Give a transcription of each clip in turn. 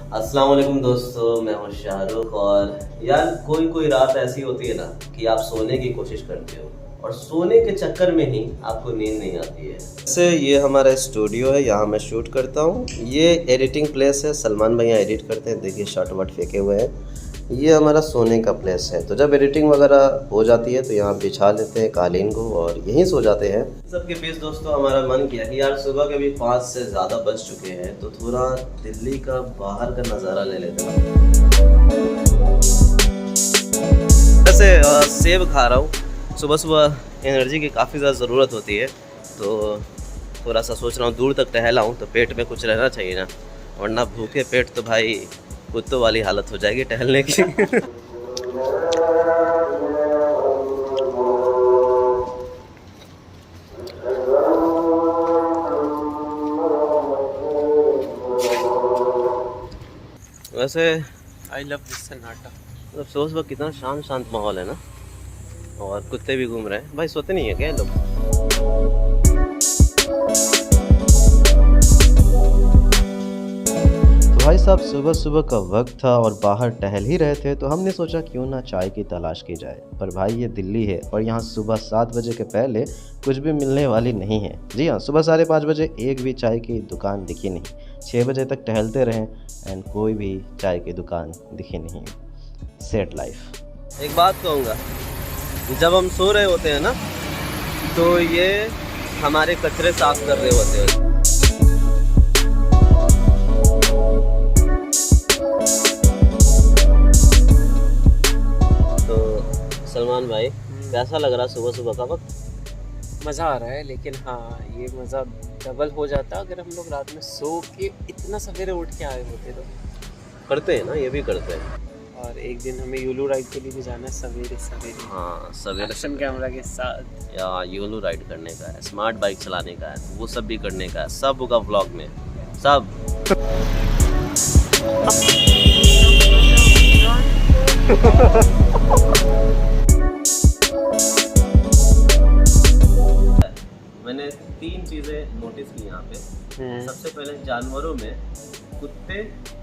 अस्सलाम वालेकुम दोस्तों, मैं हूं शाहरुख। और यार कोई रात ऐसी होती है ना कि आप सोने की कोशिश करते हो और सोने के चक्कर में ही आपको नींद नहीं आती है। वैसे ये हमारा स्टूडियो है, यहाँ मैं शूट करता हूँ। ये एडिटिंग प्लेस है, सलमान भैया एडिट करते हैं। देखिए शॉट वट फेंके हुए हैं। ये हमारा सोने का प्लेस है। तो जब एडिटिंग वगैरह हो जाती है तो यहाँ बिछा लेते हैं कालीन को और यहीं सो जाते हैं। सबके बीच दोस्तों हमारा मन किया कि यार सुबह के भी 5 से ज़्यादा बज चुके हैं तो थोड़ा दिल्ली का बाहर का नज़ारा ले लेते हैं। वैसे सेब खा रहा हूँ। सुबह सुबह एनर्जी की काफ़ी ज़्यादा ज़रूरत होती है, तो थोड़ा सा सोच रहा हूँ दूर तक टहला हूँ तो पेट में कुछ रहना चाहिए ना, वरना भूखे पेट तो भाई कुत्तों वाली हालत हो जाएगी टहलने की। वैसे आई लव दिस सन्नाटा। मतलब सुबह कितना शांत माहौल है ना, और कुत्ते भी घूम रहे हैं। भाई सोते नहीं है क्या लोग? भाई साहब सुबह सुबह का वक्त था और बाहर टहल ही रहे थे तो हमने सोचा क्यों ना चाय की तलाश की जाए। पर भाई ये दिल्ली है और यहाँ सुबह 7 बजे के पहले कुछ भी मिलने वाली नहीं है। जी हाँ, सुबह 5:30 बजे एक भी चाय की दुकान दिखी नहीं। 6 बजे तक टहलते रहें एंड कोई भी चाय की दुकान दिखी नहीं। Set life. एक बात कहूँगा, जब हम सो रहे होते हैं ना तो ये हमारे कचरे साफ कर रहे होते हैं। सलमान भाई कैसा लग रहा सुबह सुबह का वक्त? मज़ा आ रहा है, लेकिन हाँ ये मज़ा डबल हो जाता अगर हम लोग रात में सो के इतना सवेरे उठ के आए होते तो। करते हैं ना, ये भी करते हैं। और एक दिन हमें यूलू राइड के लिए भी जाना है सवेरे सवेरे। हाँ सवेरे एक्शन कैमरा के साथ। या यूलू राइड करने का है, स्मार्ट बाइक चलाने का है, वो सब भी करने का है। सब होगा व्लॉग में सब। मैंने 3 चीज़ें नोटिस की यहाँ पे। सबसे पहले जानवरों में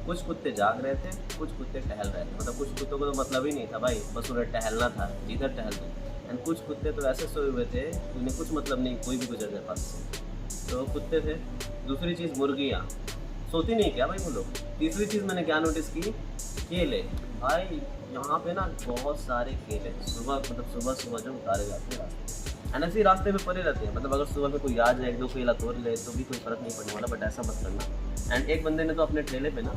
कुछ कुत्ते जाग रहे थे, कुछ कुत्ते टहल रहे थे। मतलब कुछ कुत्तों को तो मतलब ही नहीं था भाई, बस उन्हें टहलना था, जिधर टहल दो। एंड कुछ कुत्ते तो ऐसे सोए हुए थे उन्हें कुछ मतलब नहीं, कोई भी गुजर जाए पास से, तो कुत्ते थे। दूसरी चीज़ मुर्गियाँ सोती नहीं क्या भाई वो लोग। तीसरी चीज़ मैंने क्या नोटिस की, केले। भाई यहाँ पे ना बहुत सारे केले सुबह सुबह जो उतारे जाते हैं रास्ते एंड ऐसे रास्ते में पड़े रहते हैं। मतलब अगर सुबह में कोई आ जाए 1-2 केला तोड़ ले तो भी कोई फर्क नहीं पड़ने वाला, बट ऐसा मत करना। एंड एक बंदे ने तो अपने ठेले पे ना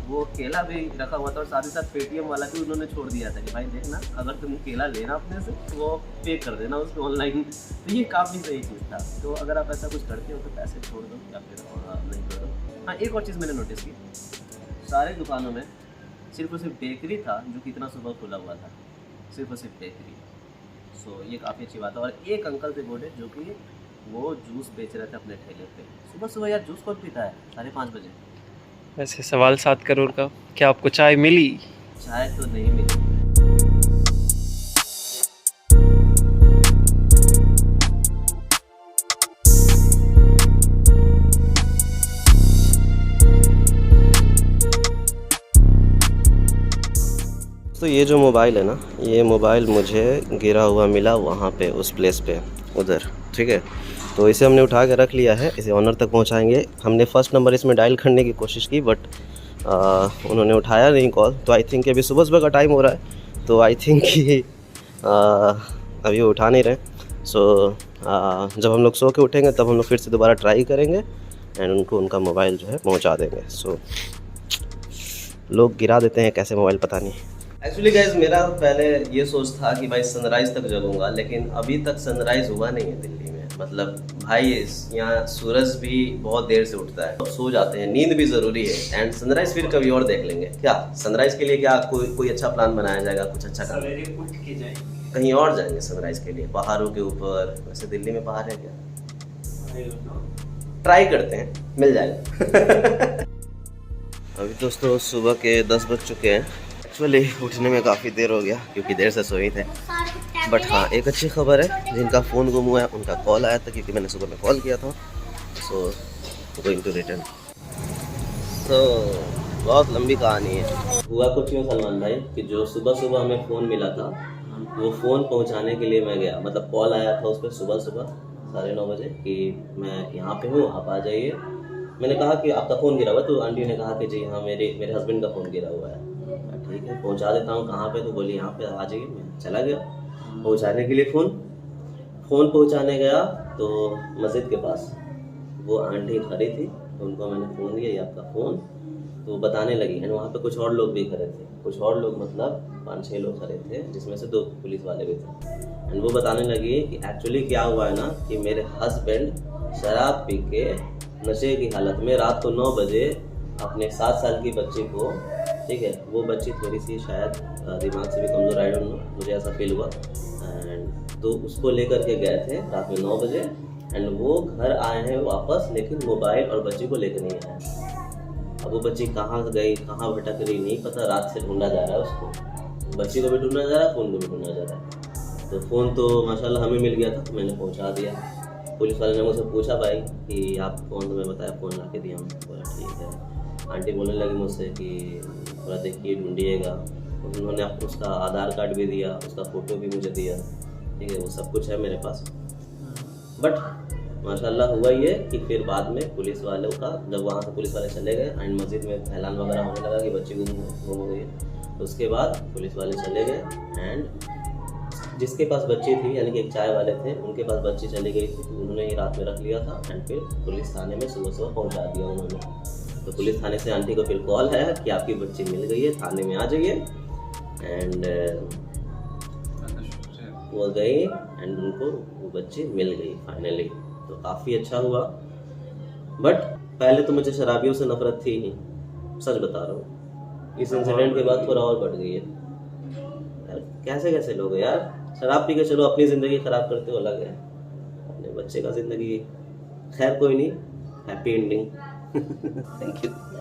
वो केला भी रखा हुआ था और साथ ही साथ पेटीएम वाला भी उन्होंने छोड़ दिया था कि भाई देखना अगर तुम केला लेना अपने से तो वो पे कर देना उसको ऑनलाइन। तो ये काफ़ी सही चीज़ था। तो अगर आप ऐसा कुछ करते हो तो पैसे छोड़ दो या फिर नहीं कर दो। हाँ एक और चीज़ मैंने नोटिस की, सारे दुकानों में सिर्फ और सिर्फ बेकरी था जो कि इतना सुबह खुला हुआ था, सिर्फ और सिर्फ बेकरी। सो ये काफ़ी अच्छी बात है। और एक अंकल थे बूढ़े जो कि वो जूस बेच रहे थे अपने ठेले पे। सुबह सुबह यार जूस कौन पीता है 5:30 बजे? वैसे सवाल 7 करोड़ का, क्या आपको चाय मिली? चाय तो नहीं मिली। तो ये जो मोबाइल है ना, ये मोबाइल मुझे गिरा हुआ मिला वहाँ पे उस प्लेस पे उधर, ठीक है। तो इसे हमने उठा के रख लिया है, इसे ऑनर तक पहुँचाएंगे। हमने फर्स्ट नंबर इसमें डायल करने की कोशिश की बट उन्होंने उठाया नहीं कॉल। तो आई थिंक अभी सुबह सुबह का टाइम हो रहा है तो आई थिंक कि अभी वो उठा नहीं रहे। सो जब हम लोग सो के उठेंगे तब हम लोग फिर से दोबारा ट्राई करेंगे एंड उनको उनका मोबाइल जो है पहुँचा देंगे। सो लोग गिरा देते हैं कैसे मोबाइल पता नहीं। एक्चुअली गाइज मेरा पहले ये सोच था कि भाई सनराइज़ तक जगूंगा, लेकिन अभी तक सनराइज़ हुआ नहीं है दिल्ली में। मतलब भाई यहाँ सूरज भी बहुत देर से उठता है, सो जाते हैं, नींद भी ज़रूरी है। एंड सनराइज़ फिर कभी और देख लेंगे। क्या सनराइज़ के लिए क्या कोई अच्छा प्लान बनाया जाएगा, कुछ अच्छा काम उठ के जाएंगे कहीं और जाएंगे सनराइज़ के लिए, पहाड़ों के ऊपर। वैसे दिल्ली में पहाड़ है क्या? ट्राई करते हैं, मिल जाएगा। अभी दोस्तों सुबह के 10 बज चुके हैं। एक्चुअली उठने में काफ़ी देर हो गया क्योंकि देर से सोए थे। बट हाँ एक अच्छी खबर है, जिनका फ़ोन गुम हुआ है उनका कॉल आया था क्योंकि मैंने सुबह में कॉल किया था। So going to return. So बहुत लंबी कहानी है। हुआ कुछ यूँ सलमान भाई कि जो सुबह सुबह हमें फ़ोन मिला था, वो फ़ोन पहुंचाने के लिए मैं गया, मतलब कॉल आया था उस पर सुबह सुबह 9:30 बजे कि मैं यहाँ पे हूँ, आप आ जाइए। मैंने कहा कि आपका फ़ोन गिरा हुआ है, तो आंटी ने कहा कि जी हाँ, मेरे हस्बैंड का फ़ोन गिरा हुआ है। ठीक है, पहुँचा देता हूँ। कहाँ पे? तो बोली यहाँ पे आ जाइए। मैं चला गया पहुँचाने के लिए। फ़ोन पहुँचाने गया तो मस्जिद के पास वो आंटी खड़ी थी, तो उनको मैंने फ़ोन दिया, ये आपका फ़ोन। तो वो बताने लगी, एंड वहाँ पे कुछ और लोग भी खड़े थे, कुछ और लोग मतलब 5-6 लोग खड़े थे, जिसमें से 2 पुलिस वाले भी थे। एंड वो बताने लगी कि एक्चुअली क्या हुआ है ना, कि मेरे हस्बैंड शराब पी के नशे की हालत में रात को 9 बजे अपने 7 साल की बच्ची को, ठीक है, वो बच्ची थोड़ी सी शायद दिमाग से भी कमज़ोर, आई डोंट नो, मुझे ऐसा फील हुआ। एंड तो उसको लेकर के गए थे रात में 9 बजे, एंड वो घर आए हैं वापस, लेकिन मोबाइल और बच्ची को लेकर नहीं आए। अब वो बच्ची कहाँ गई, कहाँ भटक रही नहीं पता, रात से ढूंढा जा रहा है उसको, बच्ची को भी ढूंढा जा रहा है, फ़ोन को भी ढूंढा जा रहा है। तो फ़ोन तो माशाल्लाह हमें मिल गया था, तो मैंने पहुंचा दिया। पुलिस वाले ने मुझसे पूछा भाई कि आप फ़ोन, तो मैं बताया फ़ोन ला के दिया। बोला ठीक है। आंटी बोलने लगी मुझसे कि थोड़ा देखिए, ढूंढिएगा। उन्होंने उसका आधार कार्ड भी दिया, उसका फ़ोटो भी मुझे दिया, ठीक है, वो सब कुछ है मेरे पास। बट माशाल्लाह हुआ ये कि फिर बाद में पुलिस वालों का, जब वहाँ से पुलिस वाले चले गए एंड मस्जिद में ऐलान वगैरह होने लगा कि बच्ची गुम हो गई है, तो उसके बाद पुलिस वाले चले गए एंड जिसके पास बच्ची थी, यानी कि एक चाय वाले थे, उनके पास बच्ची चली गई थी, तो उन्होंने ही रात में रख लिया था एंड फिर पुलिस थाने में सुबह सुबह पहुँचा दिया उन्होंने। तो पुलिस थाने से आंटी को फिर कॉल आया कि आपकी बच्ची मिल गई है, थाने में आ जाइए। एंड वो गई एंड उनको वो बच्ची मिल गई फाइनली। तो काफ़ी अच्छा हुआ। बट पहले तो मुझे शराबियों से नफरत थी ही, सच बता रहा हूँ। इस इंसिडेंट के बाद थोड़ा और बढ़ गई है यार। कैसे कैसे लोग हैं यार, शराब पी के चलो अपनी ज़िंदगी ख़राब करते हो अलग है, अपने बच्चे का ज़िंदगी, खैर कोई नहीं, हैप्पी एंडिंग। Thank you.